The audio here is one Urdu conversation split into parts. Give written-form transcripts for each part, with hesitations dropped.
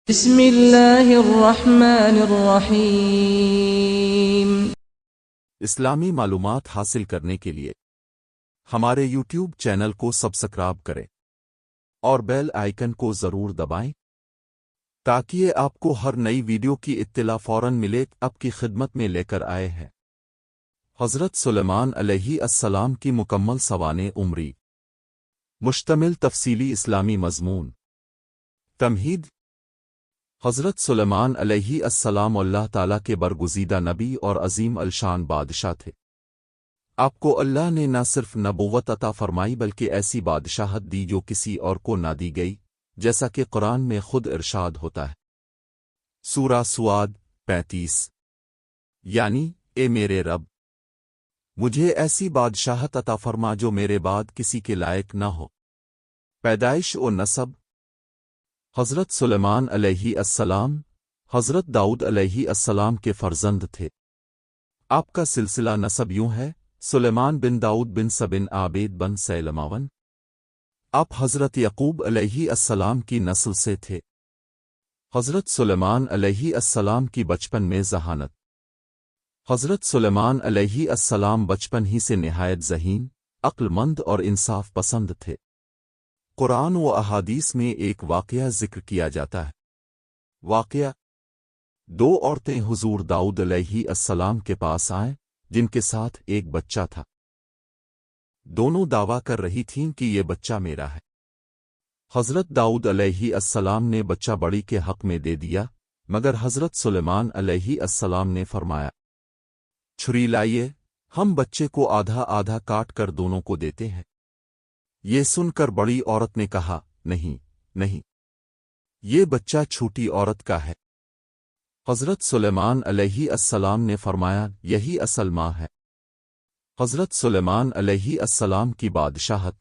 بسم اللہ الرحمن الرحیم۔ اسلامی معلومات حاصل کرنے کے لیے ہمارے یوٹیوب چینل کو سبسکرائب کریں اور بیل آئیکن کو ضرور دبائیں تاکہ آپ کو ہر نئی ویڈیو کی اطلاع فوراً ملے۔ آپ کی خدمت میں لے کر آئے ہیں حضرت سلیمان علیہ السلام کی مکمل سوانح عمری، مشتمل تفصیلی اسلامی مضمون۔ تمہید: حضرت سلیمان علیہ السلام اللہ تعالیٰ کے برگزیدہ نبی اور عظیم الشان بادشاہ تھے۔ آپ کو اللہ نے نہ صرف نبوت عطا فرمائی بلکہ ایسی بادشاہت دی جو کسی اور کو نہ دی گئی، جیسا کہ قرآن میں خود ارشاد ہوتا ہے۔ سورہ سواد 35، یعنی اے میرے رب، مجھے ایسی بادشاہت عطا فرما جو میرے بعد کسی کے لائق نہ ہو۔ پیدائش و نسب: حضرت سلیمان علیہ السلام حضرت داؤد علیہ السلام کے فرزند تھے۔ آپ کا سلسلہ نسب یوں ہے: سلیمان بن داؤد بن سبن عابید بن سیلماون۔ آپ حضرت یعقوب علیہ السلام کی نسل سے تھے۔ حضرت سلیمان علیہ السلام کی بچپن میں ذہانت: حضرت سلیمان علیہ السلام بچپن ہی سے نہایت ذہین، عقل مند اور انصاف پسند تھے۔ قرآن و احادیث میں ایک واقعہ ذکر کیا جاتا ہے۔ واقعہ: دو عورتیں حضور داؤد علیہ السلام کے پاس آئیں جن کے ساتھ ایک بچہ تھا۔ دونوں دعویٰ کر رہی تھیں کہ یہ بچہ میرا ہے۔ حضرت داؤد علیہ السلام نے بچہ بڑی کے حق میں دے دیا، مگر حضرت سلیمان علیہ السلام نے فرمایا، چھری لائیے، ہم بچے کو آدھا آدھا کاٹ کر دونوں کو دیتے ہیں۔ یہ سن کر بڑی عورت نے کہا، نہیں نہیں، یہ بچہ چھوٹی عورت کا ہے۔ حضرت سلیمان علیہ السلام نے فرمایا، یہی اصل ماں ہے۔ حضرت سلیمان علیہ السلام کی بادشاہت: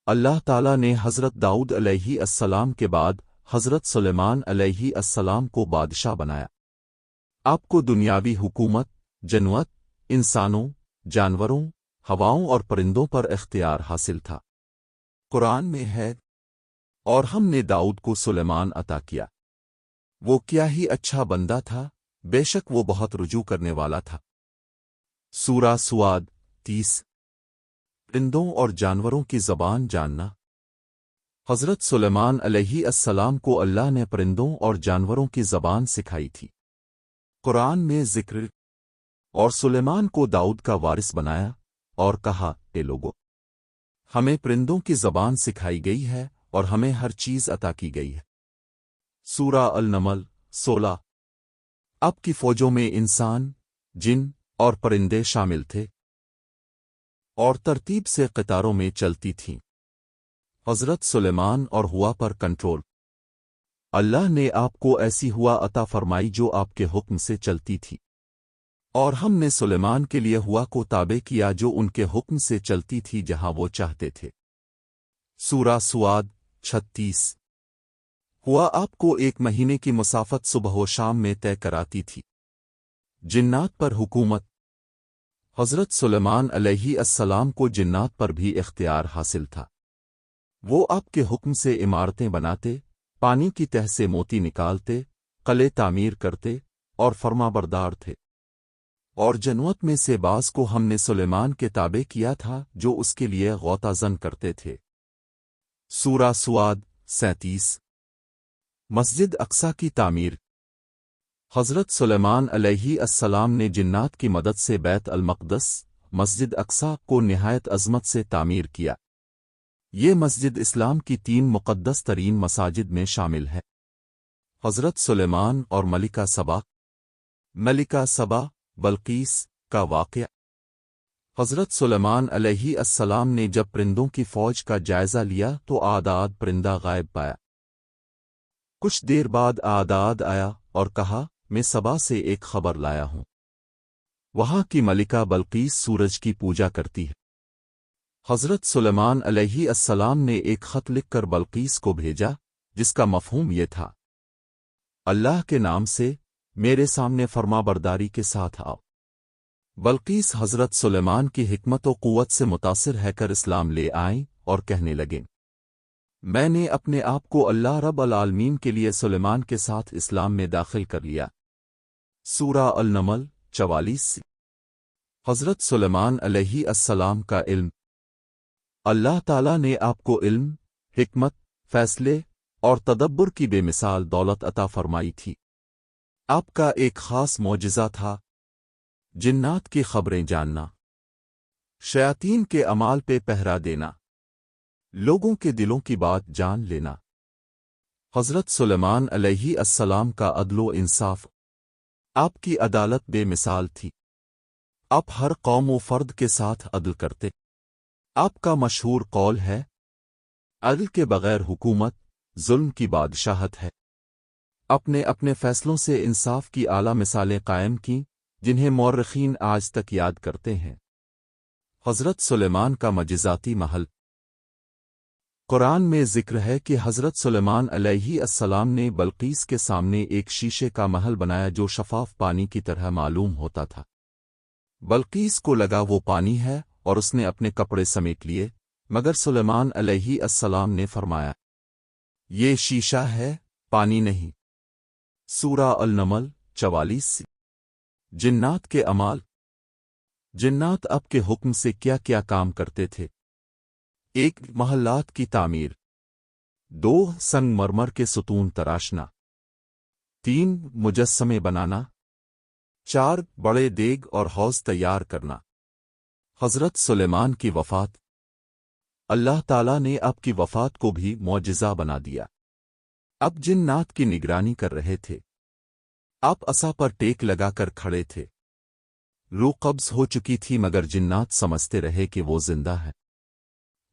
اللہ تعالیٰ نے حضرت داؤد علیہ السلام کے بعد حضرت سلیمان علیہ السلام کو بادشاہ بنایا۔ آپ کو دنیاوی حکومت، جنوت، انسانوں، جانوروں، ہواؤں اور پرندوں پر اختیار حاصل تھا۔ قرآن میں ہے، اور ہم نے داؤد کو سلیمان عطا کیا، وہ کیا ہی اچھا بندہ تھا، بے شک وہ بہت رجوع کرنے والا تھا۔ سورہ سواد 30۔ پرندوں اور جانوروں کی زبان جاننا: حضرت سلیمان علیہ السلام کو اللہ نے پرندوں اور جانوروں کی زبان سکھائی تھی۔ قرآن میں ذکر: اور سلیمان کو داؤد کا وارث بنایا اور کہا، اے لوگو، ہمیں پرندوں کی زبان سکھائی گئی ہے اور ہمیں ہر چیز عطا کی گئی ہے۔ سورہ النمل 16۔ اب کی فوجوں میں انسان، جن اور پرندے شامل تھے اور ترتیب سے قطاروں میں چلتی تھیں۔ حضرت سلیمان اور ہوا پر کنٹرول: اللہ نے آپ کو ایسی ہوا عطا فرمائی جو آپ کے حکم سے چلتی تھی، اور ہم نے سلیمان کے لیے ہوا کو تابع کیا جو ان کے حکم سے چلتی تھی جہاں وہ چاہتے تھے۔ سورہ سواد 36۔ ہوا آپ کو ایک مہینے کی مسافت صبح و شام میں طے کراتی تھی۔ جنات پر حکومت: حضرت سلیمان علیہ السلام کو جنات پر بھی اختیار حاصل تھا۔ وہ آپ کے حکم سے عمارتیں بناتے، پانی کی تہ سے موتی نکالتے، قلعے تعمیر کرتے اور فرمانبردار تھے۔ اور جنوت میں سے بعض کو ہم نے سلیمان کے تابع کیا تھا جو اس کے لیے غوطہ زن کرتے تھے۔ سورہ سواد 37۔ مسجد اقصیٰ کی تعمیر: حضرت سلیمان علیہ السلام نے جنات کی مدد سے بیت المقدس، مسجد اقصیٰ کو نہایت عظمت سے تعمیر کیا۔ یہ مسجد اسلام کی 3 مقدس ترین مساجد میں شامل ہے۔ حضرت سلیمان اور ملکہ سبا: ملکہ سبا بلقیس کا واقعہ: حضرت سلیمان علیہ السلام نے جب پرندوں کی فوج کا جائزہ لیا تو آداد پرندہ غائب پایا۔ کچھ دیر بعد آداد آیا اور کہا، میں سبا سے ایک خبر لایا ہوں۔ وہاں کی ملکہ بلقیس سورج کی پوجا کرتی ہے۔ حضرت سلیمان علیہ السلام نے ایک خط لکھ کر بلقیس کو بھیجا جس کا مفہوم یہ تھا، اللہ کے نام سے میرے سامنے فرمانبرداری کے ساتھ آؤ۔ بلقیس حضرت سلیمان کی حکمت و قوت سے متاثر ہے کر اسلام لے آئیں اور کہنے لگیں، میں نے اپنے آپ کو اللہ رب العالمین کے لیے سلیمان کے ساتھ اسلام میں داخل کر لیا۔ سورہ النمل 44۔ حضرت سلیمان علیہ السلام کا علم۔ اللہ تعالیٰ نے آپ کو علم، حکمت، فیصلے اور تدبر کی بے مثال دولت عطا فرمائی تھی۔ آپ کا ایک خاص معجزہ تھا جنات کی خبریں جاننا، شیاطین کے اعمال پہ پہرا دینا، لوگوں کے دلوں کی بات جان لینا۔ حضرت سلیمان علیہ السلام کا عدل و انصاف۔ آپ کی عدالت بے مثال تھی۔ آپ ہر قوم و فرد کے ساتھ عدل کرتے۔ آپ کا مشہور قول ہے، عدل کے بغیر حکومت ظلم کی بادشاہت ہے۔ اپنے اپنے فیصلوں سے انصاف کی اعلیٰ مثالیں قائم کیں جنہیں مورخین آج تک یاد کرتے ہیں۔ حضرت سلیمان کا معجزاتی محل۔ قرآن میں ذکر ہے کہ حضرت سلیمان علیہ السلام نے بلقیس کے سامنے ایک شیشے کا محل بنایا جو شفاف پانی کی طرح معلوم ہوتا تھا۔ بلقیس کو لگا وہ پانی ہے اور اس نے اپنے کپڑے سمیٹ لیے، مگر سلیمان علیہ السلام نے فرمایا، یہ شیشہ ہے، پانی نہیں۔ سورہ النمل 44۔ جنات کے اعمال۔ جنات اب کے حکم سے کیا کیا کام کرتے تھے؟ 1 محلات کی تعمیر، 2 سنگ مرمر کے ستون تراشنا، 3 مجسمے بنانا، 4 بڑے دیگ اور حوض تیار کرنا۔ حضرت سلیمان کی وفات۔ اللہ تعالیٰ نے آپ کی وفات کو بھی معجزہ بنا دیا۔ اب جنات کی نگرانی کر رہے تھے۔ آپ عصا پر ٹیک لگا کر کھڑے تھے۔ روح قبض ہو چکی تھی مگر جنات سمجھتے رہے کہ وہ زندہ ہے،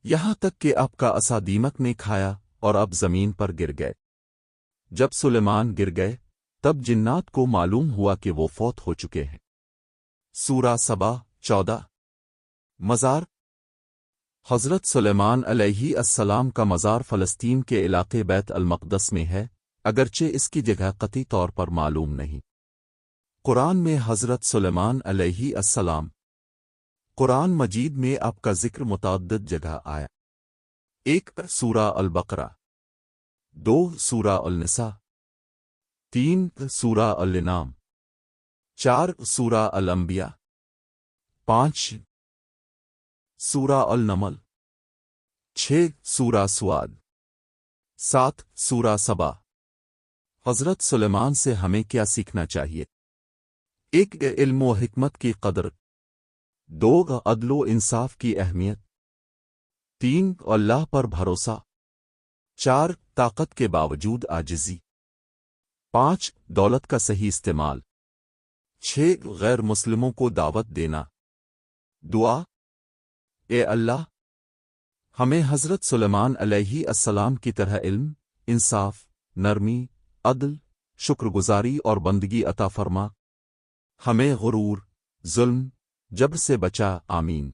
یہاں تک کہ آپ کا عصا دیمک نے کھایا اور اب زمین پر گر گئے۔ جب سلیمان گر گئے تب جنات کو معلوم ہوا کہ وہ فوت ہو چکے ہیں۔ سورہ سبا 14۔ مزار۔ حضرت سلیمان علیہ السلام کا مزار فلسطین کے علاقے بیت المقدس میں ہے، اگرچہ اس کی جگہ قطعی طور پر معلوم نہیں۔ قرآن میں حضرت سلیمان علیہ السلام۔ قرآن مجید میں آپ کا ذکر متعدد جگہ آیا۔ 1 سورہ البقرہ، 2 سورہ النساء، 3 سورہ الانعام، 4 سورہ الانبیاء، 5 سورہ النمل، 6 سورہ سواد، 7 سورہ سبا۔ حضرت سلیمان سے ہمیں کیا سیکھنا چاہیے؟ 1 علم و حکمت کی قدر، 2 عدل و انصاف کی اہمیت، 3 اللہ پر بھروسہ، 4 طاقت کے باوجود عاجزی، 5 دولت کا صحیح استعمال، 6 غیر مسلموں کو دعوت دینا۔ دعا۔ اے اللہ، ہمیں حضرت سلیمان علیہ السلام کی طرح علم، انصاف، نرمی، عدل، شکر گزاری اور بندگی عطا فرما۔ ہمیں غرور، ظلم، جبر سے بچا، آمین۔